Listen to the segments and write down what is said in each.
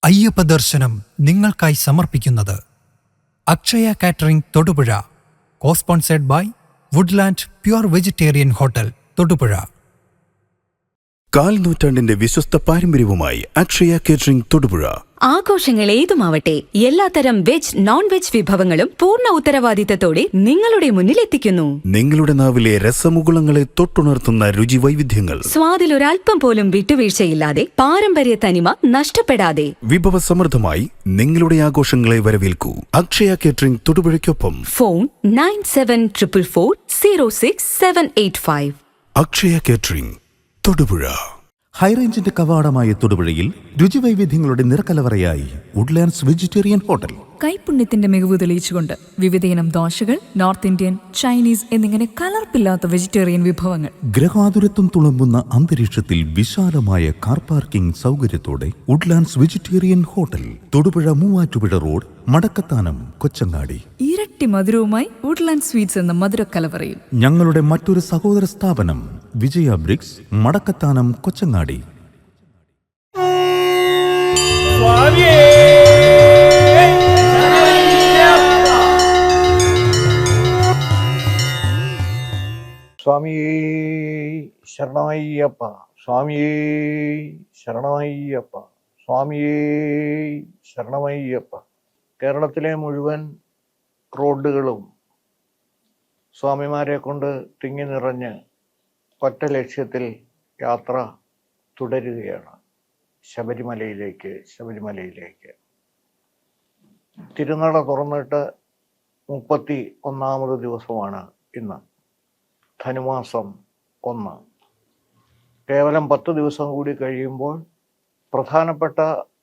അയ്യപ്പ ദർശനം നിങ്ങൾക്കായി സമർപ്പിക്കുന്നത് Akshaya catering Thodupuzha, cosponsored by Woodland pure vegetarian hotel Thodupuzha. കാൽനൂറ്റാണ്ടിന്റെ വിശ്വസ്ത പാരമ്പര്യവുമായി അക്ഷയ കേറ്ററിംഗ് തൊടുപുഴ. ആഘോഷങ്ങൾ ഏതുമാവട്ടെ, എല്ലാത്തരം വെജ് നോൺ വെജ് വിഭവങ്ങളും പൂർണ്ണ ഉത്തരവാദിത്തത്തോടെ നിങ്ങളുടെ മുന്നിലെത്തിക്കുന്നു. നിങ്ങളുടെ നാവിലെ രസമുകുളങ്ങളെ തൊട്ടുണർത്തുന്ന രുചി വൈവിധ്യങ്ങൾ, സ്വാദിൽ ഒരൽപ്പം പോലും വിട്ടുവീഴ്ചയില്ലാതെ, പാരമ്പര്യ തനിമ നഷ്ടപ്പെടാതെ വിഭവസമൃദ്ധമായി നിങ്ങളുടെ ആഘോഷങ്ങളെ വരവേൽക്കൂ. അക്ഷയ കേറ്ററിംഗ് തൊടുപുഴയ്ക്കൊപ്പം ഫോൺ 9744406785. അക്ഷയ കേറ്ററിംഗ് തൊടുപുഴ. ഹൈറേഞ്ചിന്റെ കവാടമായ തൊടുപുഴയിൽ രുചിവൈവിധ്യങ്ങളുടെ നിറക്കലവറയായി വുഡ്ലാൻഡ്സ് വെജിറ്റേറിയൻ ഹോട്ടൽ. കൈപുണ്യത്തിന്റെ മികവ് തെളിയിച്ചുകൊണ്ട് വിവിധയിനം ദോശകൾ, നോർത്ത് ഇന്ത്യൻ, ചൈനീസ് എന്നിങ്ങനെ കലർപ്പില്ലാത്ത വെജിറ്റേറിയൻ വിഭവങ്ങൾ. ഗ്രഹാതുരത്വം തുളുമ്പുന്ന അന്തരീക്ഷത്തിൽ വിശാലമായ കാർ പാർക്കിംഗ് സൗകര്യത്തോടെ Woodlands vegetarian hotel, Thodupuzha Muvattupuzha road, Madakkathanam, Kochangadi. ഇരട്ടി മധുരവുമായി വുഡ്ലാൻഡ് സ്വീറ്റ്സ് എന്ന മധുരക്കലവറയിൽ. ഞങ്ങളുടെ മറ്റൊരു സഹോദര സ്ഥാപനം വിജയ ബ്രിക്സ്, മടക്കത്താനം, കൊച്ചങ്ങാടി. സ്വാമിയേ ശരണമയ്യപ്പ, സ്വാമിയേ ശരണമയ്യപ്പ, സ്വാമിയേ ശരണമയ്യപ്പ. കേരളത്തിലെ മുഴുവൻ റോഡുകളും സ്വാമിമാരെ കൊണ്ട് തിങ്ങി നിറഞ്ഞ് ഒറ്റ ലക്ഷ്യത്തിൽ യാത്ര തുടരുകയാണ്, ശബരിമലയിലേക്ക്. തിരുനട തുറന്നിട്ട് 31ാമത് ദിവസമാണ് ഇന്ന്, ധനുമാസം 1. കേവലം 10 ദിവസം കൂടി കഴിയുമ്പോൾ പ്രധാനപ്പെട്ട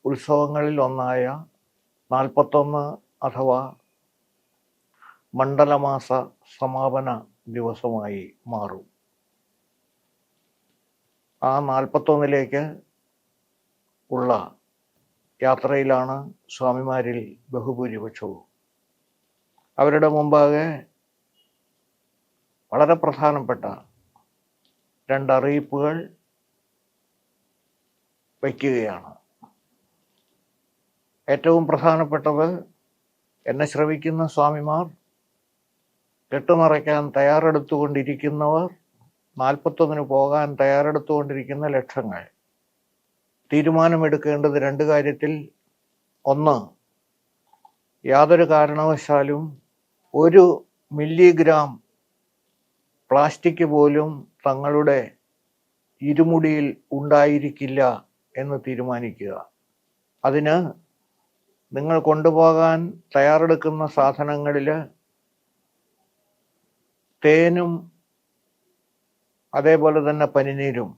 ഉത്സവങ്ങളിൽ ഒന്നായ 41 അഥവാ മണ്ഡലമാസ സമാപന ദിവസമായി മാറും. ആ 41ലേക്ക് ഉള്ള യാത്രയിലാണ് സ്വാമിമാരിൽ ബഹുഭൂരിപക്ഷവും. അവരുടെ മുമ്പാകെ വളരെ പ്രധാനപ്പെട്ട 2 അറിയിപ്പുകൾ വയ്ക്കുകയാണ്. ഏറ്റവും പ്രധാനപ്പെട്ടത്, എന്നെ ശ്രവിക്കുന്ന സ്വാമിമാർ, കെട്ടുനിറയ്ക്കാൻ തയ്യാറെടുത്തുകൊണ്ടിരിക്കുന്നവർ, 41 പോകാൻ തയ്യാറെടുത്തുകൊണ്ടിരിക്കുന്ന ലക്ഷങ്ങൾ, തീരുമാനമെടുക്കേണ്ടത് 2 കാര്യത്തിൽ. 1, യാതൊരു കാരണവശാലും 1 മില്ലിഗ്രാം പ്ലാസ്റ്റിക് പോലും തങ്ങളുടെ ഇരുമുടിയിൽ ഉണ്ടായിരിക്കില്ല എന്ന് തീരുമാനിക്കുക. അതിന് നിങ്ങൾ കൊണ്ടുപോകാൻ തയ്യാറെടുക്കുന്ന സാധനങ്ങളിൽ തേനും അതേപോലെ തന്നെ പനിനീരും,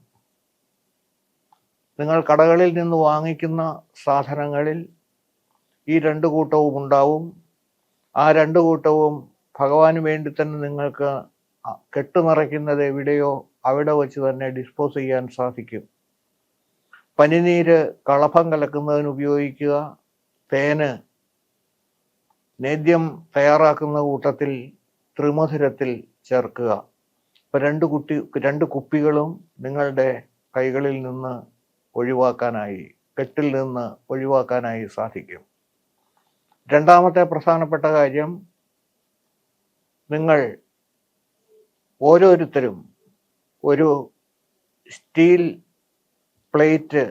നിങ്ങൾ കടകളിൽ നിന്ന് വാങ്ങിക്കുന്ന സാധനങ്ങളിൽ ഈ 2 കൂട്ടവും ഉണ്ടാവും. ആ 2 കൂട്ടവും ഭഗവാന് വേണ്ടി തന്നെ നിങ്ങൾക്ക് കെട്ടുനിറയ്ക്കുന്നത് എവിടെയോ അവിടെ വച്ച് തന്നെ ഡിസ്പോസ് ചെയ്യാൻ സാധിക്കും. പനിനീര് കളഭം കലക്കുന്നതിന് ഉപയോഗിക്കുക. തേന് നേദ്യം തയ്യാറാക്കുന്ന കൂട്ടത്തിൽ ത്രിമധുരത്തിൽ ചേർക്കുക. ഇപ്പം 2 കുപ്പികളും നിങ്ങളുടെ കൈകളിൽ നിന്ന് ഒഴിവാക്കാനായി, കെട്ടിൽ നിന്ന് ഒഴിവാക്കാനായി സാധിക്കും. രണ്ടാമത്തെ പ്രധാനപ്പെട്ട കാര്യം, നിങ്ങൾ ഓരോരുത്തരും ഒരു സ്റ്റീൽ പ്ലേറ്റ്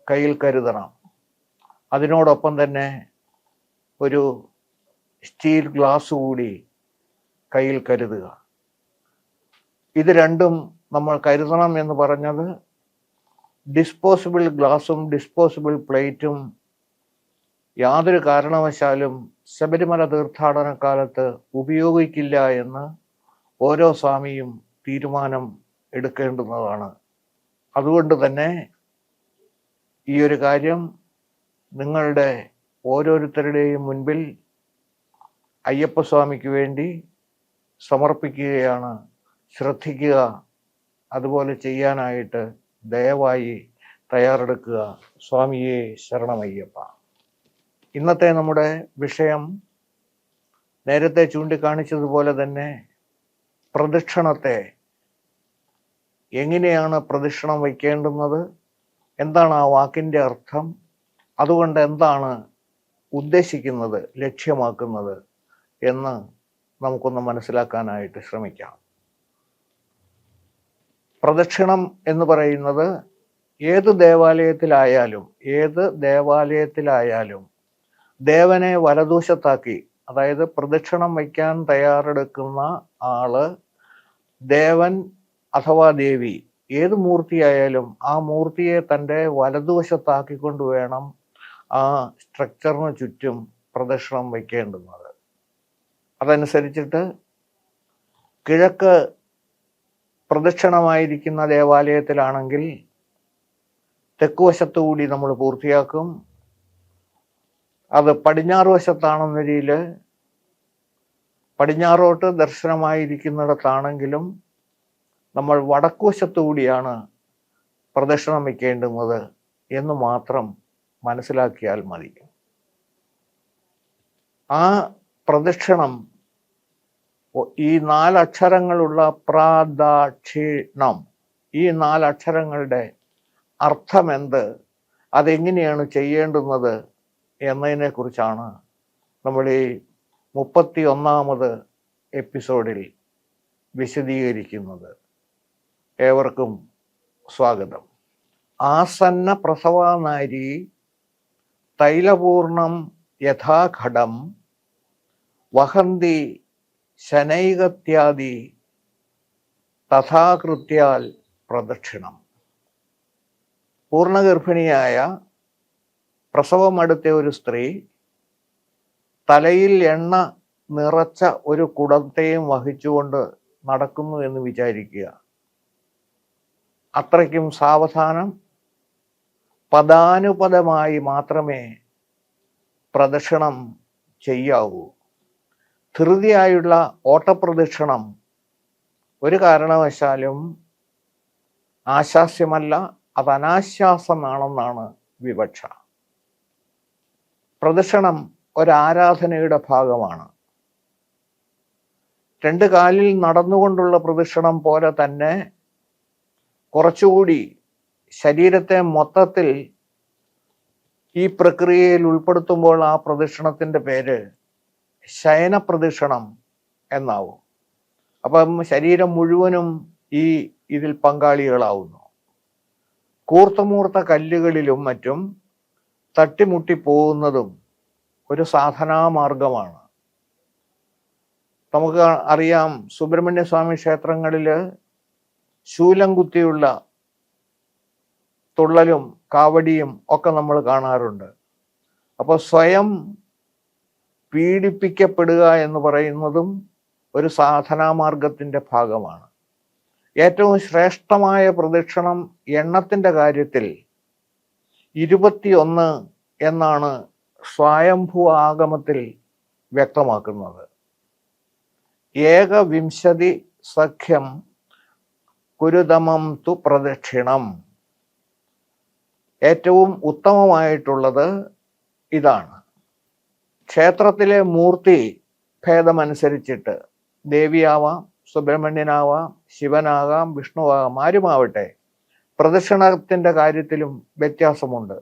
കയ്യിൽ കരുതണം. അതിനോടൊപ്പം തന്നെ ഒരു സ്റ്റീൽ ഗ്ലാസ് കൂടി കയ്യിൽ കരുതുക. ഇത് രണ്ടും നമ്മൾ കരുതണം എന്ന് പറഞ്ഞത്, ഡിസ്പോസിബിൾ ഗ്ലാസും ഡിസ്പോസിബിൾ പ്ലേറ്റും യാതൊരു കാരണവശാലും ശബരിമല തീർത്ഥാടന കാലത്ത് ഉപയോഗിക്കില്ല എന്ന് ഓരോ സ്വാമിയും തീരുമാനം എടുക്കേണ്ടുന്നതാണ്. അതുകൊണ്ട് തന്നെ ഈ ഒരു കാര്യം നിങ്ങളുടെ ഓരോരുത്തരുടെയും മുൻപിൽ അയ്യപ്പസ്വാമിക്ക് വേണ്ടി സമർപ്പിക്കുകയാണ്. ശ്രദ്ധിക്കുക, അതുപോലെ ചെയ്യാനായിട്ട് ദയവായി തയ്യാറെടുക്കുക. സ്വാമിയേ ശരണമയ്യപ്പ. ഇന്നത്തെ നമ്മുടെ വിഷയം നേരത്തെ ചൂണ്ടിക്കാണിച്ചതുപോലെ തന്നെ പ്രദക്ഷിണത്തെ, എങ്ങനെയാണ് പ്രദക്ഷിണം വയ്ക്കേണ്ടുന്നത്, എന്താണ് ആ വാക്കിൻ്റെ അർത്ഥം, അതുകൊണ്ട് എന്താണ് ഉദ്ദേശിക്കുന്നത്, ലക്ഷ്യമാക്കുന്നത് എന്ന് നമുക്കൊന്ന് മനസ്സിലാക്കാനായിട്ട് ശ്രമിക്കാം. പ്രദക്ഷിണം എന്ന് പറയുന്നത് ഏത് ദേവാലയത്തിലായാലും ദേവനെ വലതുവശത്താക്കി, അതായത് പ്രദക്ഷിണം വയ്ക്കാൻ തയ്യാറെടുക്കുന്ന ആള് ദേവൻ അഥവാ ദേവി ഏത് മൂർത്തിയായാലും ആ മൂർത്തിയെ തൻ്റെ വലതുവശത്താക്കിക്കൊണ്ട് വേണം ആ സ്ട്രക്ചറിന് ചുറ്റും പ്രദക്ഷിണം വയ്ക്കേണ്ടുന്നത്. അതനുസരിച്ചിട്ട് കിഴക്ക് പ്രദക്ഷിണമായിരിക്കുന്ന ദേവാലയത്തിലാണെങ്കിൽ തെക്കുവശത്തുകൂടി നമ്മൾ പൂർത്തിയാക്കും. അത് പടിഞ്ഞാറ് വശത്താണെന്നതിൽ പടിഞ്ഞാറോട്ട് ദർശനമായിരിക്കുന്നിടത്താണെങ്കിലും നമ്മൾ വടക്കുവശത്തുകൂടിയാണ് പ്രദക്ഷിണം വയ്ക്കേണ്ടുന്നത് എന്ന് മാത്രം മനസ്സിലാക്കിയാൽ മതി. ആ പ്രദക്ഷിണം ഈ 4 അക്ഷരങ്ങളുള്ള പ്രദക്ഷിണം, ഈ 4 അക്ഷരങ്ങളുടെ അർത്ഥമെന്ത്, അതെങ്ങനെയാണ് ചെയ്യേണ്ടുന്നത് എന്നതിനെക്കുറിച്ചാണ് നമ്മൾ ഈ 31ാമത് എപ്പിസോഡിൽ വിശദീകരിക്കുന്നത്. ഏവർക്കും സ്വാഗതം. ആസന്ന പ്രസവാനാരി തൈലപൂർണം യഥാഘടം വഹന്തി ശനൈകത്യാദി തഥാകൃത്യാൽ പ്രദക്ഷിണം. പൂർണ്ണഗർഭിണിയായ പ്രസവമടുത്ത ഒരു സ്ത്രീ തലയിൽ എണ്ണ നിറച്ച ഒരു കുടത്തെയും വഹിച്ചുകൊണ്ട് നടക്കുന്നു എന്ന് വിചാരിക്കുക. അത്രയ്ക്കും സാവധാനം പദാനുപദമായി മാത്രമേ പ്രദക്ഷിണം ചെയ്യാവൂ. ധൃതിയായുള്ള ഓട്ടപ്രദക്ഷിണം ഒരു കാരണവശാലും ആശാസ്യമല്ല, അത് അനാശാസമാണെന്നാണ് വിവക്ഷ. പ്രദക്ഷിണം ഒരാരാധനയുടെ ഭാഗമാണ്. 2 കാലിൽ നടന്നുകൊണ്ടുള്ള പ്രദക്ഷിണം പോലെ തന്നെ കുറച്ചുകൂടി ശരീരത്തെ മൊത്തത്തിൽ ഈ പ്രക്രിയയിൽ ഉൾപ്പെടുത്തുമ്പോൾ ആ പ്രദക്ഷിണത്തിൻ്റെ പേര് ശയന പ്രദക്ഷിണം എന്നാവും. അപ്പം ശരീരം മുഴുവനും ഇതിൽ പങ്കാളികളാവുന്നു. കൂർത്തമൂർത്ത കല്ലുകളിലും മറ്റും തട്ടിമുട്ടി പോകുന്നതും ഒരു സാധനാമാർഗമാണ്. നമുക്ക് അറിയാം, സുബ്രഹ്മണ്യസ്വാമി ക്ഷേത്രങ്ങളിൽ ശൂലം കുത്തിയുള്ള തുള്ളലും കാവടിയും ഒക്കെ നമ്മൾ കാണാറുണ്ട്. അപ്പോൾ സ്വയം പീഡിപ്പിക്കപ്പെടുക എന്ന് പറയുന്നതും ഒരു സാധനാമാർഗത്തിൻ്റെ ഭാഗമാണ്. ഏറ്റവും ശ്രേഷ്ഠമായ പ്രദക്ഷിണം എണ്ണത്തിൻ്റെ കാര്യത്തിൽ 21 എന്നാണ് സ്വയംഭൂ ആഗമത്തിൽ വ്യക്തമാക്കുന്നത്. ഏകവിംശതി സഖ്യം കുരുതമം തു പ്രദക്ഷിണം. ഏറ്റവും ഉത്തമമായിട്ടുള്ളത് ഇതാണ്. ക്ഷേത്രത്തിലെ മൂർത്തി ഭേദമനുസരിച്ചിട്ട് ദേവിയാവാം, സുബ്രഹ്മണ്യനാവാം, ശിവനാകാം, വിഷ്ണുവാകാം, ആരുമാവട്ടെ, പ്രദക്ഷിണത്തിൻ്റെ കാര്യത്തിലും വ്യത്യാസമുണ്ട്.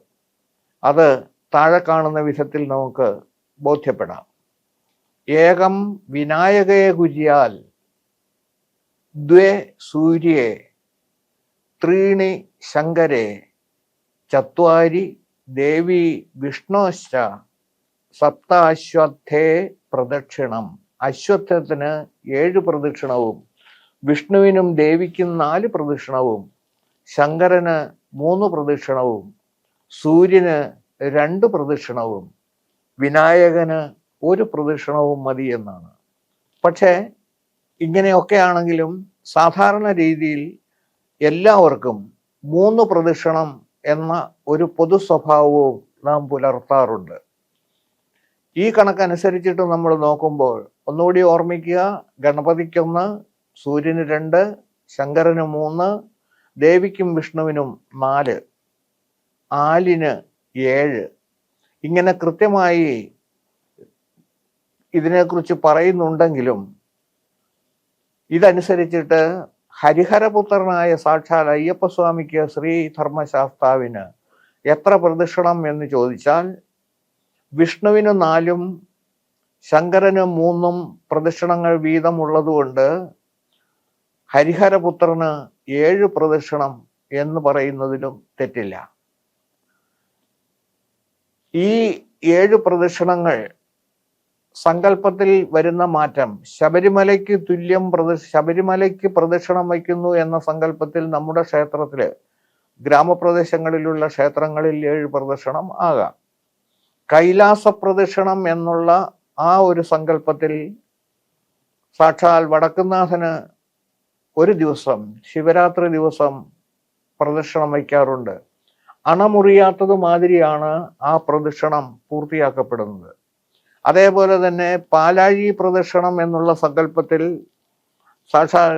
അത് താഴെ കാണുന്ന വിധത്തിൽ നമുക്ക് ബോധ്യപ്പെടാം. ഏകം വിനായകയെ കുര്യാൽ ദ്വേ സൂര്യേ ത്രീണി ശങ്കരേ ചത്വാരി ദേവി വിഷ്ണോശ്ച സപ്താശ്വത്ഥേ പ്രദക്ഷിണം. അശ്വത്ഥത്തിന് 7 പ്രദക്ഷിണവും വിഷ്ണുവിനും ദേവിക്കും 4 പ്രദക്ഷിണവും ശങ്കരന് 3 പ്രദക്ഷിണവും സൂര്യന് 2 പ്രദക്ഷിണവും വിനായകന് 1 പ്രദക്ഷിണവും മതി എന്നാണ്. പക്ഷേ ഇങ്ങനെയൊക്കെ ആണെങ്കിലും സാധാരണ രീതിയിൽ എല്ലാവർക്കും 3 പ്രദക്ഷിണം എന്ന ഒരു പൊതു സ്വഭാവവും നാം പുലർത്താറുണ്ട്. ഈ കണക്കനുസരിച്ചിട്ട് നമ്മൾ നോക്കുമ്പോൾ ഒന്നുകൂടി ഓർമ്മിക്കുക, ഗണപതിക്ക് 1, സൂര്യന് 2, ശങ്കരന് 3, ദേവിക്കും വിഷ്ണുവിനും 4, ആലിന് 7. ഇങ്ങനെ കൃത്യമായി ഇതിനെക്കുറിച്ച് പറയുന്നുണ്ടെങ്കിലും ഇതനുസരിച്ചിട്ട് ഹരിഹരപുത്രനായ സാക്ഷാൽ അയ്യപ്പസ്വാമിക്ക് ശ്രീ ധർമ്മശാസ്താവിന് എത്ര പ്രദക്ഷിണം എന്ന് ചോദിച്ചാൽ വിഷ്ണുവിന് 4 ശങ്കരന് 3 പ്രദക്ഷിണങ്ങൾ വീതമുള്ളതുകൊണ്ട് ഹരിഹരപുത്രന് 7 പ്രദക്ഷിണം എന്ന് പറയുന്നതിലും തെറ്റില്ല. ഈ 7 പ്രദക്ഷിണങ്ങൾ സങ്കല്പത്തിൽ വരുന്ന മാറ്റം ശബരിമലയ്ക്ക് തുല്യം ശബരിമലയ്ക്ക് പ്രദക്ഷിണം വയ്ക്കുന്നു എന്ന സങ്കല്പത്തിൽ നമ്മുടെ ക്ഷേത്രത്തില് ഗ്രാമപ്രദേശങ്ങളിലുള്ള ക്ഷേത്രങ്ങളിൽ 7 പ്രദക്ഷിണം ആകാം. കൈലാസ പ്രദക്ഷിണം എന്നുള്ള ആ ഒരു സങ്കല്പത്തിൽ സാക്ഷാൽ വടക്കുംനാഥന് ഒരു ദിവസം ശിവരാത്രി ദിവസം പ്രദക്ഷിണം വയ്ക്കാറുണ്ട്. അണമുറിയാത്തത് മാതിരിയാണ് ആ പ്രദക്ഷിണം പൂർത്തിയാക്കപ്പെടുന്നത്. അതേപോലെ തന്നെ പാലാഴി പ്രദക്ഷിണം എന്നുള്ള സങ്കല്പത്തിൽ സാക്ഷാൽ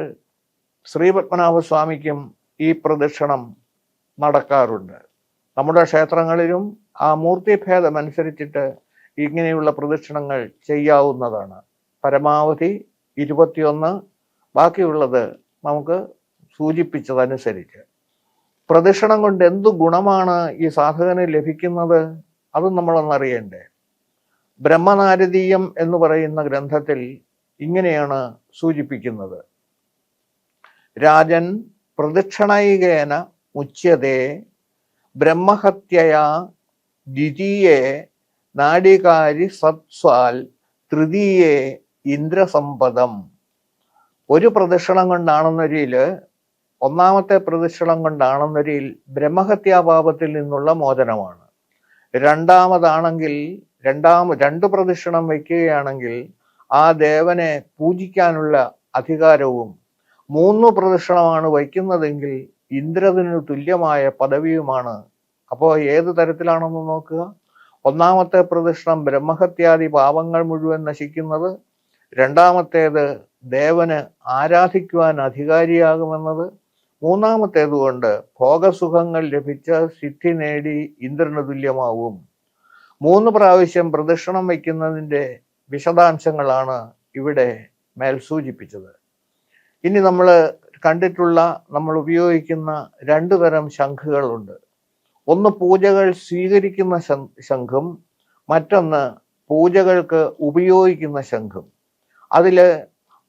ശ്രീപത്മനാഭസ്വാമിക്കും ഈ പ്രദക്ഷിണം നടക്കാറുണ്ട്. നമ്മുടെ ക്ഷേത്രങ്ങളിലും ആ മൂർത്തിഭേദം അനുസരിച്ചിട്ട് ഇങ്ങനെയുള്ള പ്രദക്ഷിണങ്ങൾ ചെയ്യാവുന്നതാണ്. പരമാവധി 21, ബാക്കിയുള്ളത് നമുക്ക് സൂചിപ്പിച്ചതനുസരിച്ച്. പ്രദക്ഷിണം കൊണ്ട് എന്തു ഗുണമാണ് ഈ സാധകന് ലഭിക്കുന്നത്? അതും നമ്മളൊന്നറിയണ്ടേ. ബ്രഹ്മനാരദീയം എന്ന് പറയുന്ന ഗ്രന്ഥത്തിൽ ഇങ്ങനെയാണ് സൂചിപ്പിക്കുന്നത്. രാജൻ പ്രദക്ഷിണൈകേന മുച്യതേ ബ്രഹ്മഹത്യയാ ദ്വിതീയേ നാടികാരി സത്സ്വാൽ തൃതീയേ ഇന്ദ്രസമ്പദം. ഒരു പ്രദക്ഷിണം കൊണ്ടാണെന്നൊരിയിൽ, ഒന്നാമത്തെ പ്രദക്ഷിണം കൊണ്ടാണെന്നൊരിയിൽ ബ്രഹ്മഹത്യാപാപത്തിൽ നിന്നുള്ള മോചനമാണ്. രണ്ടാമതാണെങ്കിൽ 2 പ്രദക്ഷിണം വയ്ക്കുകയാണെങ്കിൽ ആ ദേവനെ പൂജിക്കാനുള്ള അധികാരവും, 3 പ്രദക്ഷിണമാണ് വയ്ക്കുന്നതെങ്കിൽ ഇന്ദ്രന് തുല്യമായ പദവിയുമാണ്. അപ്പോൾ ഏത് തരത്തിലാണെന്ന് നോക്കുക. ഒന്നാമത്തെ പ്രദക്ഷിണം ബ്രഹ്മഹത്യാദി പാപങ്ങൾ മുഴുവൻ നശിക്കുന്നത്, രണ്ടാമത്തേത് ദേവന് ആരാധിക്കുവാൻ അധികാരിയാകുമെന്നത്, മൂന്നാമത്തേത് കൊണ്ട് ഭോഗസുഖങ്ങൾ ലഭിച്ച സിദ്ധി നേടി ഇന്ദ്രന് തുല്യമാവും. 3 പ്രാവശ്യം പ്രദക്ഷിണം വയ്ക്കുന്നതിൻ്റെ വിശദാംശങ്ങളാണ് ഇവിടെ മേൽ സൂചിപ്പിച്ചത്. ഇനി നമ്മൾ കണ്ടിട്ടുള്ള, നമ്മൾ ഉപയോഗിക്കുന്ന 2 തരം ശംഖുകളുണ്ട്. ഒന്ന് പൂജകൾ സ്വീകരിക്കുന്ന ശംഖും, മറ്റൊന്ന് പൂജകൾക്ക് ഉപയോഗിക്കുന്ന ശംഖും. അതിൽ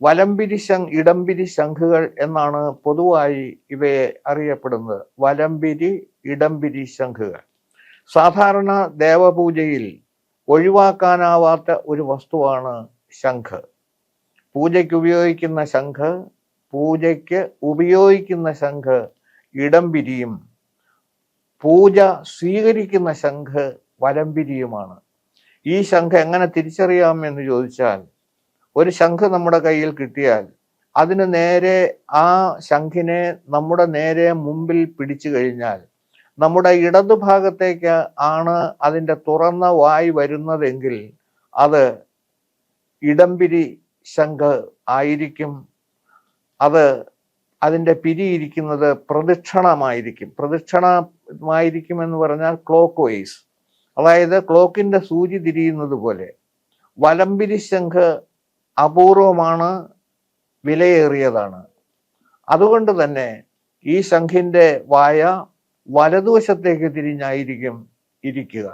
വലംപിരി ഇടംപിരി ശംഖുകൾ എന്നാണ് പൊതുവായി ഇവയെ അറിയപ്പെടുന്നത്. വലംപിരി ഇടംപിരി ശംഖുകൾ സാധാരണ ദേവപൂജയിൽ ഒഴിവാക്കാനാവാത്ത ഒരു വസ്തുവാണ് ശംഖ്. പൂജയ്ക്ക് ഉപയോഗിക്കുന്ന ശംഖ് ഇടംപിരിയും പൂജ സ്വീകരിക്കുന്ന ശംഖ് വലംപിരിയുമാണ്. ഈ ശംഖ് എങ്ങനെ തിരിച്ചറിയാം എന്ന് ചോദിച്ചാൽ, ഒരു ശംഖ് നമ്മുടെ കയ്യിൽ കിട്ടിയാൽ അതിന് നേരെ, ആ ശംഖിനെ നമ്മുടെ നേരെ മുമ്പിൽ പിടിച്ചു കഴിഞ്ഞാൽ നമ്മുടെ ഇടതുഭാഗത്തേക്ക് ആണ് അതിൻ്റെ തുറന്ന വായ് വരുന്നതെങ്കിൽ അത് ഇടംപിരി ശംഖ് ആയിരിക്കും. അതിൻ്റെ പിരിയിരിക്കുന്നത് പ്രദക്ഷിണമായിരിക്കും എന്ന് പറഞ്ഞാൽ ക്ലോക്ക് വൈസ്, അതായത് ക്ലോക്കിൻ്റെ സൂചി തിരിയുന്നത് പോലെ. വലംപിരി ശംഖ് അപൂർവമാണ്, വിലയേറിയതാണ്. അതുകൊണ്ട് തന്നെ ഈ ശംഖിൻ്റെ വായ വലതുവശത്തേക്ക് തിരിഞ്ഞായിരിക്കും ഇരിക്കുക.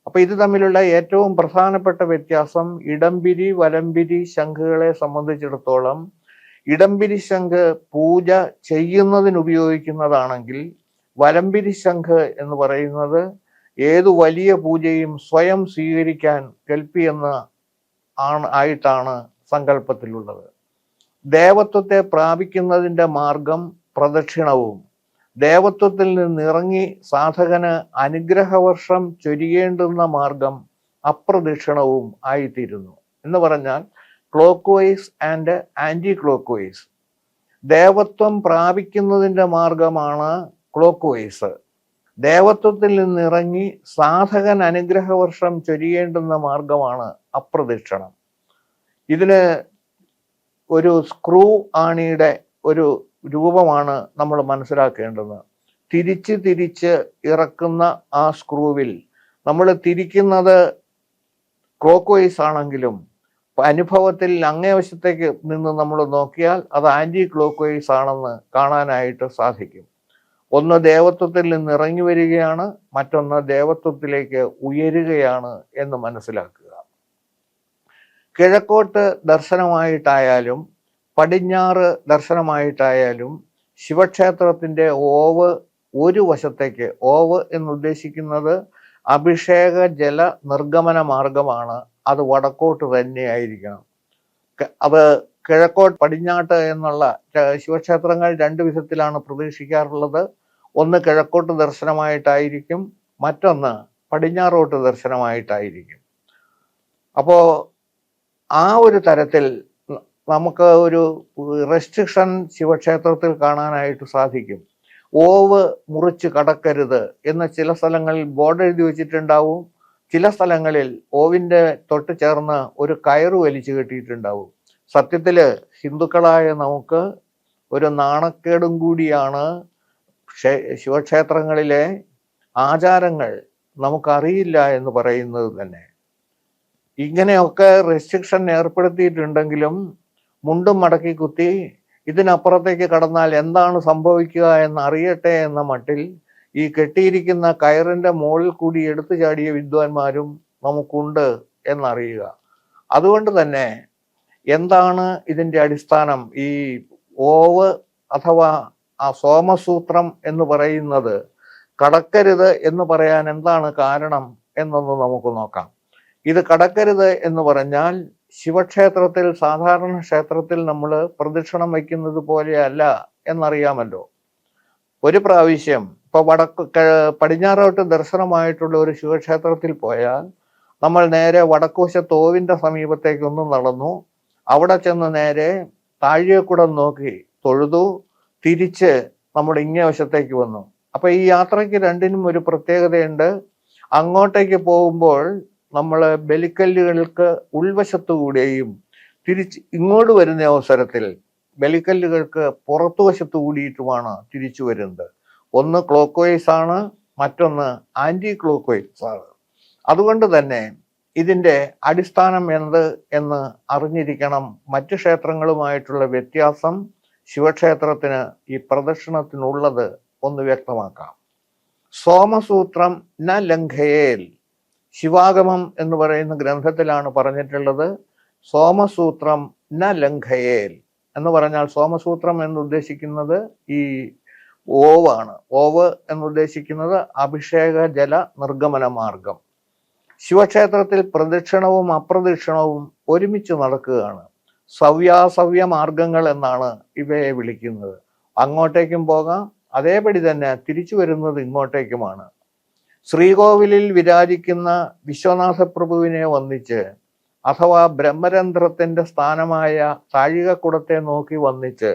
അപ്പൊ ഇത് തമ്മിലുള്ള ഏറ്റവും പ്രധാനപ്പെട്ട വ്യത്യാസം, ഇടംപിരി വലംപിരി ശംഖുകളെ സംബന്ധിച്ചിടത്തോളം ഇടംപിരി ശംഖ് പൂജ ചെയ്യുന്നതിന് ഉപയോഗിക്കുന്നതാണെങ്കിൽ വലംപിരി ശംഖ് എന്ന് പറയുന്നത് ഏതു വലിയ പൂജയും സ്വയം സ്വീകരിക്കാൻ കൽപ്പിയെന്ന് ആയിട്ടാണ് സങ്കല്പത്തിലുള്ളത്. ദേവത്വത്തെ പ്രാപിക്കുന്നതിൻ്റെ മാർഗം പ്രദക്ഷിണവും, ദേവത്വത്തിൽ നിന്നിറങ്ങി സാധകന് അനുഗ്രഹവർഷം ചൊരിയേണ്ടുന്ന മാർഗം അപ്രദക്ഷിണവും ആയിത്തീരുന്നു. എന്ന് പറഞ്ഞാൽ clockwise and anticlockwise. ദേവത്വം പ്രാപിക്കുന്നതിൻ്റെ മാർഗമാണ് ക്ലോക്ക് വൈസ്. ദേവത്വത്തിൽ നിന്നിറങ്ങി സാധകൻ അനുഗ്രഹവർഷം ചൊരിയേണ്ടുന്ന മാർഗമാണ് അപ്രദക്ഷിണം. ഇതിന് ഒരു സ്ക്രൂ ആണിയുടെ ഒരു രൂപമാണ് നമ്മൾ മനസ്സിലാക്കേണ്ടത്. തിരിച്ച് ഇറക്കുന്ന ആ സ്ക്രൂവിൽ നമ്മൾ തിരിക്കുന്നത് ക്ലോക്ക് വൈസ് ആണെങ്കിലും അനുഭവത്തിൽ അങ്ങേവശത്തേക്ക് നിന്ന് നമ്മൾ നോക്കിയാൽ അത് ആന്റി ക്ലോക്ക് വൈസ് ആണെന്ന് കാണാനായിട്ട് സാധിക്കും. ഒന്ന് ദേവത്വത്തിൽ നിന്ന് ഇറങ്ങി വരികയാണ്, മറ്റൊന്ന് ദേവത്വത്തിലേക്ക് ഉയരുകയാണ് എന്ന് മനസ്സിലാക്കുക. കിഴക്കോട്ട് ദർശനമായിട്ടായാലും പടിഞ്ഞാറ് ദർശനമായിട്ടായാലും ശിവക്ഷേത്രത്തിൻ്റെ ഓവ് ഒരു വശത്തേക്ക്, ഓവ് എന്നുദ്ദേശിക്കുന്നത് അഭിഷേക ജല നിർഗമന മാർഗമാണ്, അത് വടക്കോട്ട് തന്നെയായിരിക്കണം. അത് കിഴക്കോട്ട് പടിഞ്ഞാട്ട് എന്നുള്ള ശിവക്ഷേത്രങ്ങൾ രണ്ട് വിധത്തിലാണ് പ്രതീക്ഷിക്കാറുള്ളത്. ഒന്ന് കിഴക്കോട്ട് ദർശനമായിട്ടായിരിക്കും, മറ്റൊന്ന് പടിഞ്ഞാറോട്ട് ദർശനമായിട്ടായിരിക്കും. അപ്പോൾ ആ ഒരു തരത്തിൽ നമുക്ക് ഒരു റെസ്ട്രിക്ഷൻ ശിവക്ഷേത്രത്തിൽ കാണാനായിട്ട് സാധിക്കും. ഓവ് മുറിച്ച് കടക്കരുത് എന്ന് ചില സ്ഥലങ്ങളിൽ ബോർഡ് എഴുതി വെച്ചിട്ടുണ്ടാവും. ചില സ്ഥലങ്ങളിൽ ഓവിൻ്റെ തൊട്ട് ചേർന്ന് ഒരു കയറ് വലിച്ചു കെട്ടിയിട്ടുണ്ടാവും. സത്യത്തിൽ ഹിന്ദുക്കളായ നമുക്ക് ഒരു നാണക്കേടും കൂടിയാണ് ശിവക്ഷേത്രങ്ങളിലെ ആചാരങ്ങൾ നമുക്കറിയില്ല എന്ന് പറയുന്നത് തന്നെ. ഇങ്ങനെയൊക്കെ റെസ്ട്രിക്ഷൻ ഏർപ്പെടുത്തിയിട്ടുണ്ടെങ്കിലും മുണ്ടും മടക്കി കുത്തി ഇതിനപ്പുറത്തേക്ക് കടന്നാൽ എന്താണ് സംഭവിക്കുക എന്ന് അറിയട്ടെ എന്ന മട്ടിൽ ഈ കെട്ടിയിരിക്കുന്ന കയറിൻ്റെ മുകളിൽ കൂടി എടുത്തു ചാടിയ വിദ്വാൻമാരും നമുക്കുണ്ട് എന്നറിയുക. അതുകൊണ്ട് തന്നെ എന്താണ് ഇതിൻ്റെ അടിസ്ഥാനം? ഈ ഓവ് അഥവാ ആ സോമസൂത്രം എന്ന് പറയുന്നത് കടക്കരുത് എന്ന് പറയാൻ എന്താണ് കാരണം എന്നൊന്ന് നമുക്ക് നോക്കാം. ഇത് കടക്കരുത് എന്ന് പറഞ്ഞാൽ ശിവക്ഷേത്രത്തിൽ, സാധാരണ ക്ഷേത്രത്തിൽ നമ്മൾ പ്രദക്ഷിണം വയ്ക്കുന്നത് പോലെയല്ല എന്നറിയാമല്ലോ. ഒരു പ്രാവശ്യം ഇപ്പോൾ പടിഞ്ഞാറോട്ട് ദർശനമായിട്ടുള്ള ഒരു ശിവക്ഷേത്രത്തിൽ പോയാൽ നമ്മൾ നേരെ വടക്കുവശത്ത് ഓവിൻ്റെ സമീപത്തേക്കൊന്ന് നടന്നു. അവിടെ ചെന്ന് നേരെ താഴേക്കുടം നോക്കി തൊഴുതു, തിരിച്ച് നമ്മൾ ഇങ്ങേ വശത്തേക്ക് വന്നു. അപ്പൊ ഈ യാത്രയ്ക്ക് രണ്ടിനും ഒരു പ്രത്യേകതയുണ്ട്. അങ്ങോട്ടേക്ക് പോകുമ്പോൾ നമ്മൾ ബലിക്കല്ലുകൾക്ക് ഉൾവശത്തുകൂടെയും തിരിച്ച് ഇങ്ങോട്ട് വരുന്ന അവസരത്തിൽ ബലിക്കല്ലുകൾക്ക് പുറത്തുവശത്ത് കൂടിയിട്ടുമാണ് തിരിച്ചു വരുന്നത്. ഒന്ന് ക്ലോക്ക് വൈസ് ആണ്, മറ്റൊന്ന് ആന്റി ക്ലോക്ക് വൈസ് ആണ്. അതുകൊണ്ട് തന്നെ ഇതിൻ്റെ അടിസ്ഥാനം എന്ത് എന്ന് അറിഞ്ഞിരിക്കണം. മറ്റു ക്ഷേത്രങ്ങളുമായിട്ടുള്ള വ്യത്യാസം ശിവക്ഷേത്രത്തിന് ഈ പ്രദക്ഷിണത്തിനുള്ളത് ഒന്ന് വ്യക്തമാക്കാം. സോമസൂത്രം ന ലംഘയേൽ, ശിവാഗമം എന്ന് പറയുന്ന ഗ്രന്ഥത്തിലാണ് പറഞ്ഞിട്ടുള്ളത്. സോമസൂത്രം ന ലംഘയേൽ എന്ന് പറഞ്ഞാൽ സോമസൂത്രം എന്ന് ഉദ്ദേശിക്കുന്നത് ഈ ഓവാണ്. ഓവ് എന്നുദ്ദേശിക്കുന്നത് അഭിഷേക ജല നിർഗമന മാർഗം. ശിവക്ഷേത്രത്തിൽ പ്രദക്ഷിണവും അപ്രദക്ഷിണവും ഒരുമിച്ച് നടക്കുകയാണ്. സവ്യാസവ്യ മാർഗങ്ങൾ എന്നാണ് ഇവയെ വിളിക്കുന്നത്. അങ്ങോട്ടേക്കും പോകാം, അതേപടി തന്നെ തിരിച്ചു വരുന്നത് ഇങ്ങോട്ടേക്കുമാണ്. ശ്രീകോവിലിൽ വിരാജിക്കുന്ന വിശ്വനാഥ പ്രഭുവിനെ വന്ദിച്ച് അഥവാ ബ്രഹ്മരന്ധ്രത്തിന്റെ സ്ഥാനമായ താഴികക്കുടത്തെ നോക്കി വന്ദിച്ച്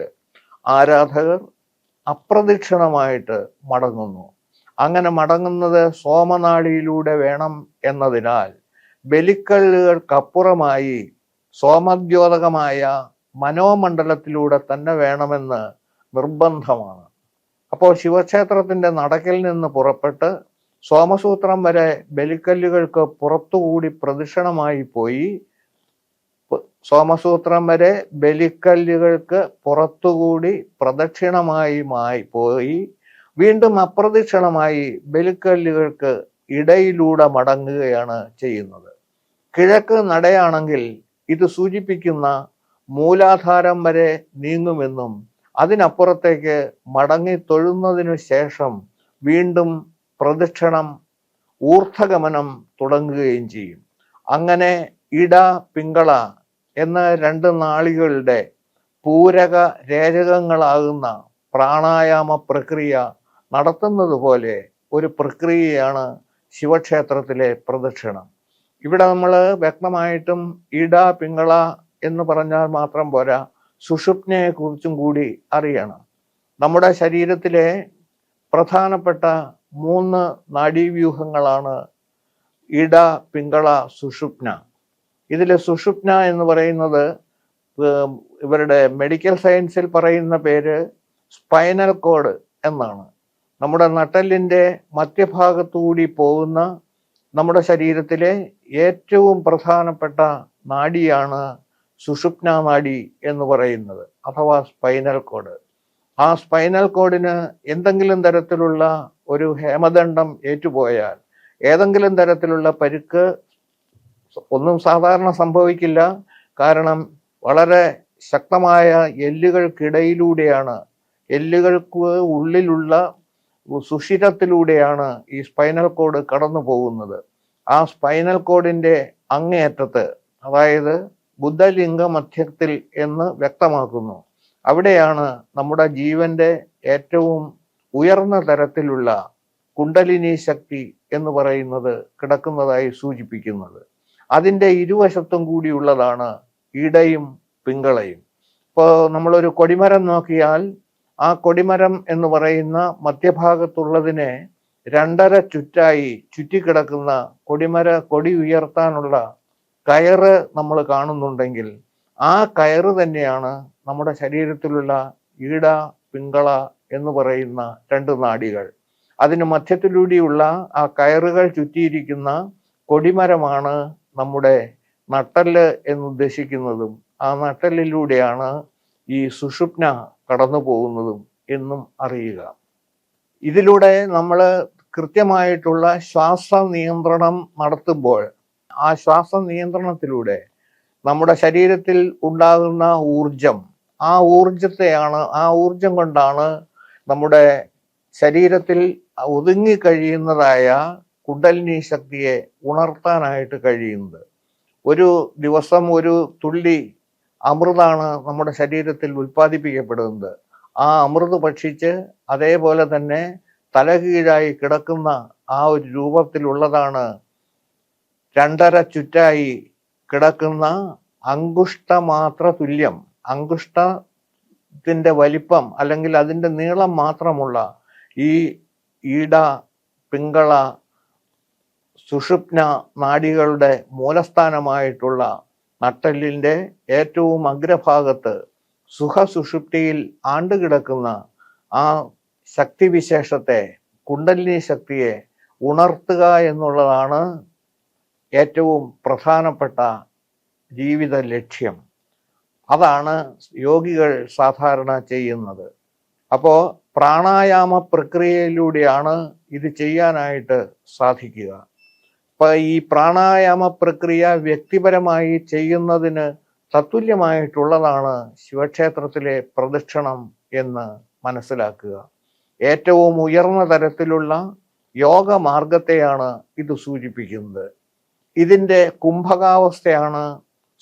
ആരാധകർ അപ്രദക്ഷിണമായിട്ട് മടങ്ങുന്നു. അങ്ങനെ മടങ്ങുന്നത് സോമനാടിയിലൂടെ വേണം എന്നതിനാൽ ബലിക്കല്ലുകൾക്കപ്പുറമായി സോമദ്യോതകമായ മനോമണ്ഡലത്തിലൂടെ തന്നെ വേണമെന്ന് നിർബന്ധമാണ്. അപ്പോൾ ശിവക്ഷേത്രത്തിന്റെ നടക്കിൽ നിന്ന് പുറപ്പെട്ട് സോമസൂത്രം വരെ ബലിക്കല്ലുകൾക്ക് പുറത്തുകൂടി പ്രദക്ഷിണമായി പോയി, സോമസൂത്രം വരെ ബലിക്കല്ലുകൾക്ക് പുറത്തുകൂടി പ്രദക്ഷിണമായി പോയി വീണ്ടും അപ്രദക്ഷിണമായി ബലിക്കല്ലുകൾക്ക് ഇടയിലൂടെ മടങ്ങുകയാണ് ചെയ്യുന്നത്. കിഴക്ക് നടയാണെങ്കിൽ ഇത് സൂചിപ്പിക്കുന്ന മൂലാധാരം വരെ നീങ്ങുമെന്നും അതിനപ്പുറത്തേക്ക് മടങ്ങി തൊഴുന്നതിനു ശേഷം വീണ്ടും പ്രദക്ഷിണം ഊർധ്വഗമനം തുടങ്ങുകയും ചെയ്യും. അങ്ങനെ ഇട പിങ്കള എന്ന രണ്ട് നാളികളുടെ പൂരക രേചകങ്ങളാകുന്ന പ്രാണായാമ പ്രക്രിയ നടത്തുന്നത് പോലെ ഒരു പ്രക്രിയയാണ് ശിവക്ഷേത്രത്തിലെ പ്രദക്ഷിണം. ഇവിടെ നമ്മൾ വ്യക്തമായിട്ടും ഇട പിങ്കള എന്ന് പറഞ്ഞാൽ മാത്രം പോരാ, സുഷുപ്നയെ കുറിച്ചും കൂടി അറിയണം. നമ്മുടെ ശരീരത്തിലെ പ്രധാനപ്പെട്ട 3 നാഡീവ്യൂഹങ്ങളാണ് ഇട പിങ്കള സുഷുപ്ന. ഇതിൽ സുഷുപ്ന എന്ന് പറയുന്നത് ഇവരുടെ മെഡിക്കൽ സയൻസിൽ പറയുന്ന പേര് സ്പൈനൽ കോഡ് എന്നാണ്. നമ്മുടെ നട്ടെല്ലിൻ്റെ മധ്യഭാഗത്തുകൂടി പോകുന്ന നമ്മുടെ ശരീരത്തിലെ ഏറ്റവും പ്രധാനപ്പെട്ട നാഡിയാണ് സുഷുപ്ന നാഡി എന്ന് പറയുന്നത്, അഥവാ സ്പൈനൽ കോഡ്. ആ സ്പൈനൽ കോഡിന് എന്തെങ്കിലും തരത്തിലുള്ള ഒരു ഹേമദണ്ഡം ഏറ്റുപോയാൽ, ഏതെങ്കിലും തരത്തിലുള്ള പരിക്ക്, ഒന്നും സാധാരണ സംഭവിക്കില്ല. കാരണം വളരെ ശക്തമായ എല്ലുകൾക്കിടയിലൂടെയാണ്, എല്ലുകൾക്ക് ഉള്ളിലുള്ള സുഷിരത്തിലൂടെയാണ് ഈ സ്പൈനൽ കോഡ് കടന്നു പോകുന്നത്. ആ സ്പൈനൽ കോഡിന്റെ അങ്ങേയറ്റത്ത്, അതായത് ബുദ്ധലിംഗ മധ്യത്തിൽ എന്ന് വ്യക്തമാക്കുന്നു, അവിടെയാണ് നമ്മുടെ ജീവന്റെ ഏറ്റവും ഉയർന്ന തരത്തിലുള്ള കുണ്ടലിനി ശക്തി എന്ന് പറയുന്നത് കിടക്കുന്നതായി സൂചിപ്പിക്കുന്നത്. അതിൻ്റെ ഇരുവശത്തും കൂടിയുള്ളതാണ് ഇടയും പിങ്കളയും. ഇപ്പോൾ നമ്മളൊരു കൊടിമരം നോക്കിയാൽ ആ കൊടിമരം എന്ന് പറയുന്ന മധ്യഭാഗത്തുള്ളതിനെ 2.5 ചുറ്റായി ചുറ്റിക്കിടക്കുന്ന കൊടി ഉയർത്താനുള്ള കയറ് നമ്മൾ കാണുന്നുണ്ടെങ്കിൽ, ആ കയറ് തന്നെയാണ് നമ്മുടെ ശരീരത്തിലുള്ള ഈട പിങ്കള എന്ന് പറയുന്ന 2 നാഡികൾ. അതിന് മധ്യത്തിലൂടെയുള്ള ആ കയറുകൾ ചുറ്റിയിരിക്കുന്ന കൊടിമരമാണ് നമ്മുടെ നട്ടെല്ല് എന്നുദ്ദേശിക്കുന്നതും ആ നട്ടെല്ലിലൂടെയാണ് ഈ സുഷുപ്ന കടന്നു പോകുന്നതും എന്നും അറിയുക. ഇതിലൂടെ നമ്മൾ കൃത്യമായിട്ടുള്ള ശ്വാസ നിയന്ത്രണം നടത്തുമ്പോൾ, ആ ശ്വാസ നിയന്ത്രണത്തിലൂടെ നമ്മുടെ ശരീരത്തിൽ ഉണ്ടാകുന്ന ഊർജം, ആ ഊർജം കൊണ്ടാണ് നമ്മുടെ ശരീരത്തിൽ ഒതുങ്ങിക്കഴിയുന്നതായ കുണ്ടലിനി ശക്തിയെ ഉണർത്താനായിട്ട് കഴിയുന്നത്. ഒരു ദിവസം ഒരു തുള്ളി അമൃതാണ് നമ്മുടെ ശരീരത്തിൽ ഉൽപ്പാദിപ്പിക്കപ്പെടുന്നത്. ആ അമൃത് ഭക്ഷിച്ച് അതേപോലെ തന്നെ തലകീഴായി കിടക്കുന്ന ആ ഒരു രൂപത്തിലുള്ളതാണ് 2.5 ചുറ്റായി കിടക്കുന്ന അങ്കുഷ്ടമാത്ര തുല്യം, അങ്കുഷ്ടത്തിന്റെ വലിപ്പം അല്ലെങ്കിൽ അതിൻ്റെ നീളം മാത്രമുള്ള ഈ ഈട പിങ്കള സുഷുപ്ന നാഡികളുടെ മൂലസ്ഥാനമായിട്ടുള്ള നട്ടെല്ലിൻ്റെ ഏറ്റവും അഗ്രഭാഗത്ത് സുഖസുഷുപ്തിയിൽ ആണ്ടുകിടക്കുന്ന ആ ശക്തിവിശേഷത്തെ, കുണ്ടലിനി ശക്തിയെ ഉണർത്തുക എന്നുള്ളതാണ് ഏറ്റവും പ്രധാനപ്പെട്ട ജീവിത ലക്ഷ്യം. അതാണ് യോഗികൾ സാധാരണ ചെയ്യുന്നത്. അപ്പോൾ പ്രാണായാമ പ്രക്രിയയിലൂടെയാണ് ഇത് ചെയ്യാനായിട്ട് സാധിക്കുക. ഇപ്പൊ ഈ പ്രാണായാമ പ്രക്രിയ വ്യക്തിപരമായി ചെയ്യുന്നതിന് തത്തുല്യമായിട്ടുള്ളതാണ് ശിവക്ഷേത്രത്തിലെ പ്രദക്ഷിണം എന്ന് മനസ്സിലാക്കുക. ഏറ്റവും ഉയർന്ന തരത്തിലുള്ള യോഗ മാർഗത്തെയാണ് ഇത് സൂചിപ്പിക്കുന്നത്. ഇതിൻ്റെ കുംഭകാവസ്ഥയാണ്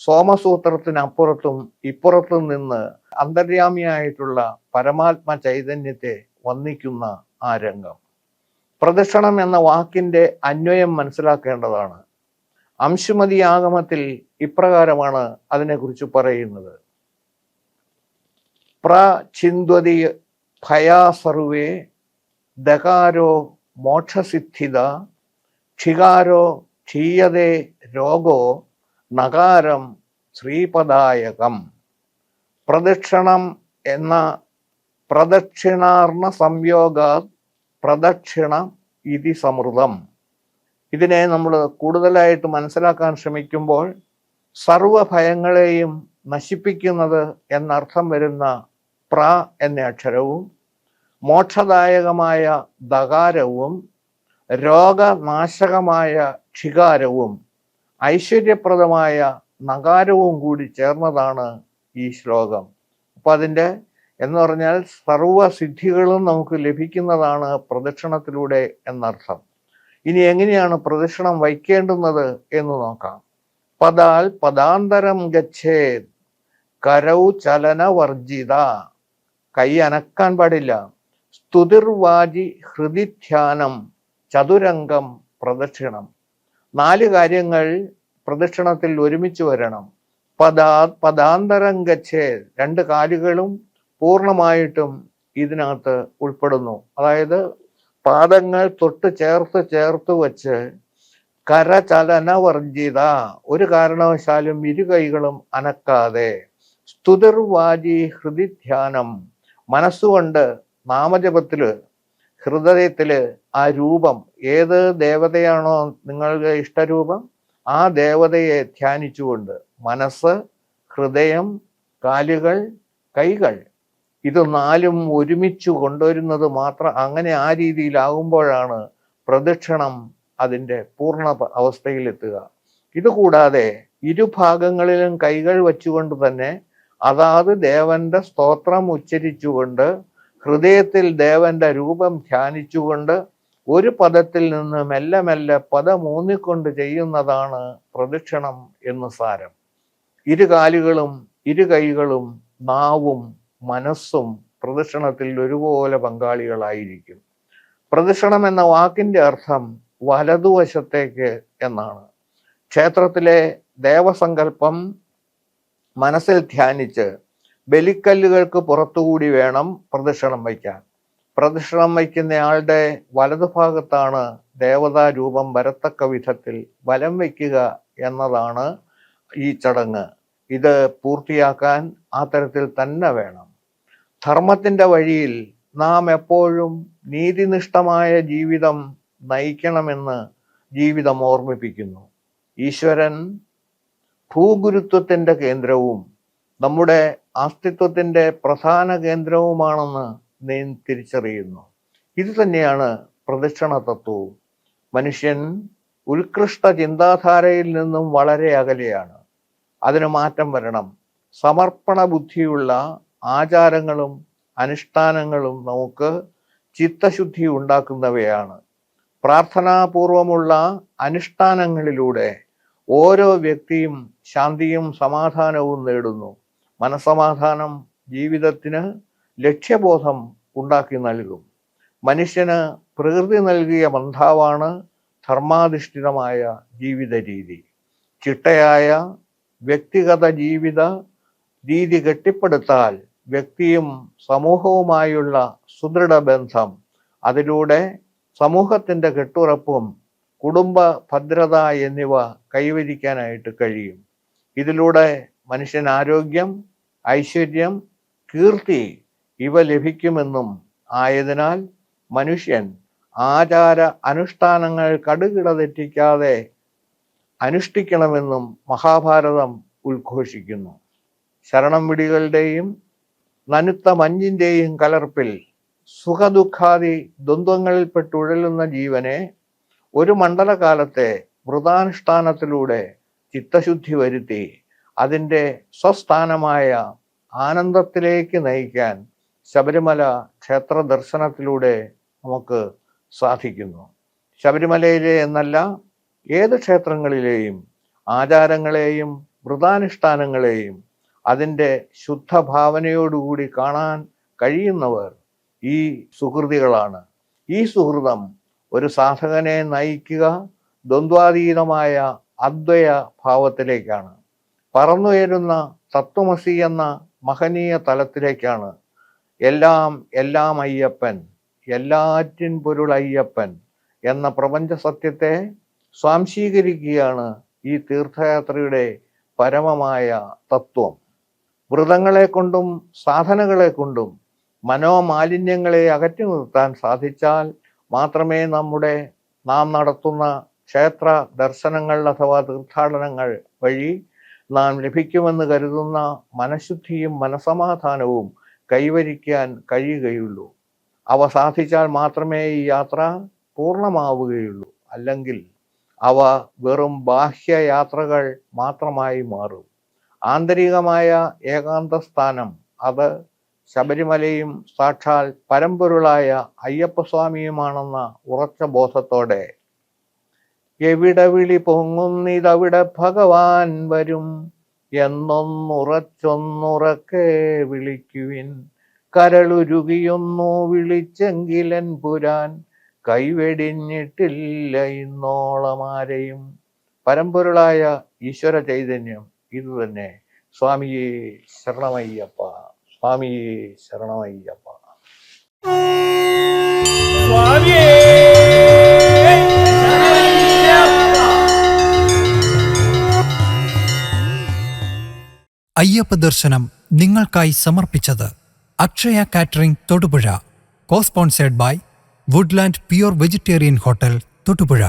സോമസൂത്രത്തിനപ്പുറത്തും ഇപ്പുറത്തും നിന്ന് അന്തര്യാമിയായിട്ടുള്ള പരമാത്മ ചൈതന്യത്തെ വന്ദിക്കുന്ന ആ രംഗം. പ്രദക്ഷിണം എന്ന വാക്കിന്റെ അന്വയം മനസ്സിലാക്കേണ്ടതാണ്. അംശുമതി ആഗമത്തിൽ ഇപ്രകാരമാണ് അതിനെക്കുറിച്ച് പറയുന്നത്. പ്രചിന്വതി ഭയാ സർവേ ദകാരോ മോക്ഷസിദ്ധിത ക്ഷികാരോ ക്ഷീയതേ രോഗോ നകാരം ശ്രീപദായകം. പ്രദക്ഷിണം എന്ന പ്രദക്ഷിണാർണ സംയോഗ പ്രദക്ഷിണ ഇതി സമൃതം. ഇതിനെ നമ്മൾ കൂടുതലായിട്ട് മനസ്സിലാക്കാൻ ശ്രമിക്കുമ്പോൾ സർവഭയങ്ങളെയും നശിപ്പിക്കുന്നത് എന്നർത്ഥം വരുന്ന പ്ര എന്ന അക്ഷരവും മോക്ഷദായകമായ ദകാരവും രോഗനാശകമായ ക്ഷികാരവും ഐശ്വര്യപ്രദമായ നകാരവും കൂടി ചേർന്നതാണ് ഈ ശ്ലോകം. അപ്പം അതിൻ്റെ എന്ന് പറഞ്ഞാൽ സർവസിദ്ധികളും നമുക്ക് ലഭിക്കുന്നതാണ് പ്രദക്ഷിണത്തിലൂടെ എന്നർത്ഥം. ഇനി എങ്ങനെയാണ് പ്രദക്ഷിണം വയ്ക്കേണ്ടുന്നത് എന്ന് നോക്കാം. പദാൽ പദാന്തരം ഗച്ഛേത് കരൗ ചലനവർജിത. കൈ അനക്കാൻ പാടില്ല. സ്തുതിർവാചി ഹൃദിധ്യാനം ചതുരംഗം പ്രദക്ഷിണം. 4 കാര്യങ്ങൾ പ്രദക്ഷിണത്തിൽ ഒരുമിച്ച് വരണം. പദാന്തരം ഗച്ഛേത്, 2 കാലുകളും പൂർണ്ണമായിട്ടും ഇതിനകത്ത് ഉൾപ്പെടുന്നു. അതായത് പാദങ്ങൾ തൊട്ട് ചേർത്ത് വച്ച് കരചലനവർജിത, ഒരു കാരണവശാലും 2 കൈകളും അനക്കാതെ. സ്തുതിർവാചി ഹൃദിധ്യാനം, മനസ്സുകൊണ്ട് നാമജപത്തില് ഹൃദയത്തില് ആ രൂപം, ഏത് ദേവതയാണോ നിങ്ങളുടെ ഇഷ്ടരൂപം ആ ദേവതയെ ധ്യാനിച്ചുകൊണ്ട് മനസ്സ്, ഹൃദയം, കാലുകൾ, കൈകൾ ഇത് നാലും ഒരുമിച്ച് കൊണ്ടുവരുന്നത് അങ്ങനെ ആ രീതിയിലാകുമ്പോഴാണ് പ്രദക്ഷിണം അതിൻ്റെ പൂർണ്ണ അവസ്ഥയിലെത്തുക. ഇതുകൂടാതെ ഇരുഭാഗങ്ങളിലും കൈകൾ വച്ചുകൊണ്ട് തന്നെ അതാത് ദേവന്റെ സ്തോത്രം ഉച്ചരിച്ചുകൊണ്ട് ഹൃദയത്തിൽ ദേവന്റെ രൂപം ധ്യാനിച്ചുകൊണ്ട് ഒരു പദത്തിൽ നിന്ന് മെല്ലെ മെല്ലെ പദമൂന്നിക്കൊണ്ട് ചെയ്യുന്നതാണ് പ്രദക്ഷിണം എന്ന് സാരം. ഇരു കാലുകളും ഇരു കൈകളും നാവും മനസ്സും പ്രദക്ഷിണത്തിൽ ഒരുപോലെ പങ്കാളികളായിരിക്കും. പ്രദക്ഷിണം എന്ന വാക്കിന്റെ അർത്ഥം വലതുവശത്തേക്ക് എന്നാണ്. ക്ഷേത്രത്തിലെ ദേവസങ്കല്പം മനസ്സിൽ ധ്യാനിച്ച് ബലിക്കല്ലുകൾക്ക് പുറത്തുകൂടി വേണം പ്രദക്ഷിണം വയ്ക്കാൻ. പ്രദക്ഷിണം വയ്ക്കുന്നയാളുടെ വലതുഭാഗത്താണ് ദേവതാ രൂപം വരത്തക്ക വിധത്തിൽ വലം വയ്ക്കുക എന്നതാണ് ഈ ചടങ്ങ്. ഇത് പൂർത്തിയാക്കാൻ ആ തരത്തിൽ തന്നെ വേണം. ധർമ്മത്തിന്റെ വഴിയിൽ നാം എപ്പോഴും നീതിനിഷ്ഠമായ ജീവിതം നയിക്കണമെന്ന് ജീവിതം ഓർമ്മിപ്പിക്കുന്നു. ഈശ്വരൻ ഭൂഗുരുത്വത്തിന്റെ കേന്ദ്രവും നമ്മുടെ അസ്തിത്വത്തിന്റെ പ്രധാന കേന്ദ്രവുമാണെന്ന് നീ തിരിച്ചറിയുന്നു. ഇത് തന്നെയാണ് പ്രദക്ഷിണ തത്വവും. മനുഷ്യൻ ഉത്കൃഷ്ട ചിന്താധാരയിൽ നിന്നും വളരെ അകലെയാണ്. അതിന് മാറ്റം വരണം. സമർപ്പണ ബുദ്ധിയുള്ള ആചാരങ്ങളും അനുഷ്ഠാനങ്ങളും നമുക്ക് ചിത്തശുദ്ധി ഉണ്ടാക്കുന്നവയാണ്. പ്രാർത്ഥനാപൂർവമുള്ള അനുഷ്ഠാനങ്ങളിലൂടെ ഓരോ വ്യക്തിയും ശാന്തിയും സമാധാനവും നേടുന്നു. മനസ്സമാധാനം ജീവിതത്തിന് ലക്ഷ്യബോധം ഉണ്ടാക്കി നൽകും. മനുഷ്യന് പ്രകൃതി നൽകിയ ബന്ധാവാണ് ധർമാധിഷ്ഠിതമായ ജീവിത രീതി. ചിട്ടയായ വ്യക്തിഗത ജീവിത രീതി കെട്ടിപ്പടുത്താൽ വ്യക്തിയും സമൂഹവുമായുള്ള സുദൃഢ ബന്ധം, അതിലൂടെ സമൂഹത്തിൻ്റെ കെട്ടുറപ്പും കുടുംബ ഭദ്രത എന്നിവ കൈവരിക്കാനായിട്ട് കഴിയും. ഇതിലൂടെ മനുഷ്യൻ ആരോഗ്യം, ഐശ്വര്യം, കീർത്തി ഇവ ലഭിക്കുമെന്നും ആയതിനാൽ മനുഷ്യൻ ആചാര അനുഷ്ഠാനങ്ങൾ കടുകിട തെറ്റിക്കാതെ അനുഷ്ഠിക്കണമെന്നും മഹാഭാരതം ഉദ്ഘോഷിക്കുന്നു. ശരണം വിളികളുടെയും നനുത്ത മഞ്ഞിൻ്റെയും കലർപ്പിൽ സുഖദുഃഖാദി ദ്വന്ദ്വങ്ങളിൽപ്പെട്ടുഴലുന്ന ജീവനെ ഒരു മണ്ഡലകാലത്തെ വ്രതാനുഷ്ഠാനത്തിലൂടെ ചിത്തശുദ്ധി വരുത്തി അതിൻ്റെ സ്വസ്ഥാനമായ ആനന്ദത്തിലേക്ക് നയിക്കാൻ ശബരിമല ക്ഷേത്ര ദർശനത്തിലൂടെ നമുക്ക് സാധിക്കുന്നു. ശബരിമലയിലെ എന്നല്ല, ഏത് ക്ഷേത്രങ്ങളിലെയും ആചാരങ്ങളെയും വ്രതാനുഷ്ഠാനങ്ങളെയും അതിൻ്റെ ശുദ്ധഭാവനയോടുകൂടി കാണാൻ കഴിയുന്നവർ ഈ സുഹൃതികളാണ്. ഈ സുഹൃതം ഒരു സാധകനെ നയിക്കുക ദ്വന്ദ്വാതീതമായ അദ്വയ ഭാവത്തിലേക്കാണ്. പറന്നുയരുന്ന തത്വമസി എന്ന മഹനീയ തലത്തിലേക്കാണ്. എല്ലാം അയ്യപ്പൻ, എല്ലാറ്റിൻ പൊരുൾ അയ്യപ്പൻ എന്ന പ്രപഞ്ച സത്യത്തെ സ്വാംശീകരിക്കുകയാണ് ഈ തീർത്ഥയാത്രയുടെ പരമമായ തത്വം. വ്രതങ്ങളെ കൊണ്ടും സാധനകളെ കൊണ്ടും മനോമാലിന്യങ്ങളെ അകറ്റി നിർത്താൻ സാധിച്ചാൽ മാത്രമേ നാം നടത്തുന്ന ക്ഷേത്ര ദർശനങ്ങൾ അഥവാ തീർത്ഥാടനങ്ങൾ വഴി നാം ലഭിക്കുമെന്ന് കരുതുന്ന മനഃശുദ്ധിയും മനസമാധാനവും കൈവരിക്കാൻ കഴിയുകയുള്ളൂ. അവ സാധിച്ചാൽ മാത്രമേ ഈ യാത്ര പൂർണ്ണമാവുകയുള്ളൂ. അല്ലെങ്കിൽ അവ വെറും ബാഹ്യയാത്രകൾ മാത്രമായി മാറും. ആന്തരികമായ ഏകാന്ത സ്ഥാനം അത് ശബരിമലയും സാക്ഷാൽ പരമ്പൊരുളായ അയ്യപ്പസ്വാമിയുമാണെന്ന ഉറച്ച ബോധത്തോടെ എവിടെ വിളി പൊങ്ങുന്നിതവിടെ ഭഗവാൻ വരും എന്നൊന്നുറച്ചൊന്നുറക്കെ വിളിക്കുവിൻ, കരളുരുകിയൊന്നു വിളിച്ചെങ്കിലൻ പുരാൻ കൈവെടിഞ്ഞിട്ടില്ല ഇന്നോളമാരെയും. പരമ്പൊരുളായ ഈശ്വര ചൈതന്യം ഇതുതന്നെ. സ്വാമിയേ ശരണമയ്യപ്പ, സ്വാമിയേ ശരണമയ്യപ്പ. അയ്യപ്പ ദർശനം നിങ്ങൾക്കായി സമർപ്പിച്ചത് Akshaya catering Thodupuzha, cosponsored by Woodland pure vegetarian hotel Thodupuzha.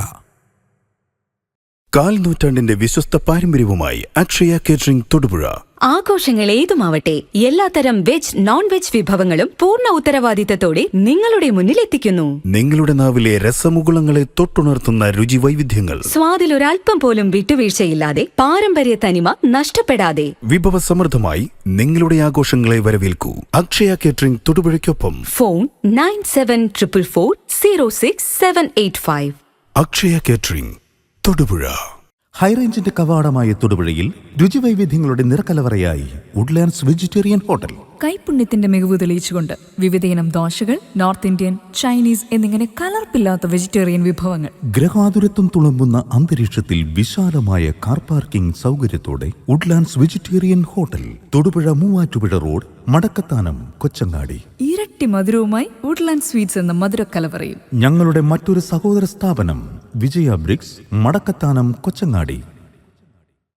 കാൽ നൂറ്റാണ്ടിന്റെ വിശ്വസ്ത പാരമ്പര്യവുമായി അക്ഷയ കേറ്ററിംഗ് തൊടുപുഴ. ആഘോഷങ്ങൾ ഏതുമാവട്ടെ എല്ലാത്തരം വെജ് നോൺ വെജ് വിഭവങ്ങളും പൂർണ്ണ ഉത്തരവാദിത്തത്തോടെ നിങ്ങളുടെ മുന്നിൽ എത്തിക്കുന്നു. നിങ്ങളുടെ നാവിലെ രസമുകുളങ്ങളെ തൊട്ടുണർത്തുന്ന രുചി വൈവിധ്യങ്ങൾ. സ്വാദിൽ ഒരൽപ്പം പോലും വിട്ടുവീഴ്ചയില്ലാതെ പാരമ്പര്യ തനിമ നഷ്ടപ്പെടാതെ വിഭവസമൃദ്ധമായി നിങ്ങളുടെ ആഘോഷങ്ങളെ വരവേൽക്കൂ. അക്ഷയ കേറ്ററിംഗ് തൊടുപുഴയ്ക്കൊപ്പം. ഫോൺ 9744406785. അക്ഷയ കേറ്ററിംഗ് തൊടുപുഴ. ഹൈറേഞ്ചിന്റെ കവാടമായ തൊടുപുഴയിൽ രുചിവൈവിധ്യങ്ങളുടെ നിറക്കലവറയായി വുഡ്ലാൻഡ്സ് വെജിറ്റേറിയൻ ഹോട്ടൽ. കൈപുണ്യത്തിന്റെ മികവ് തെളിയിച്ചുകൊണ്ട് വിവിധയിനം ദോശകൾ, നോർത്ത് ഇന്ത്യൻ, ചൈനീസ് എന്നിങ്ങനെ കലർപ്പില്ലാത്ത വെജിറ്റേറിയൻ വിഭവങ്ങൾ. ഗ്രഹാതുരത്വം തുളുമ്പുന്ന അന്തരീക്ഷത്തിൽ വിശാലമായ കാർ പാർക്കിംഗ് സൗകര്യത്തോടെ Woodlands vegetarian hotel. Thodupuzha Muvattupuzha road, Madakkathanam, Kochangadi. ഇരട്ടി മധുരവുമായി വുഡ്ലാൻഡ് സ്വീറ്റ്സ് എന്ന മധുരക്കലവറയും. ഞങ്ങളുടെ മറ്റൊരു സഹോദര സ്ഥാപനം വിജയ ബ്രിക്സ്, മടക്കത്താനം, കൊച്ചങ്ങാടി.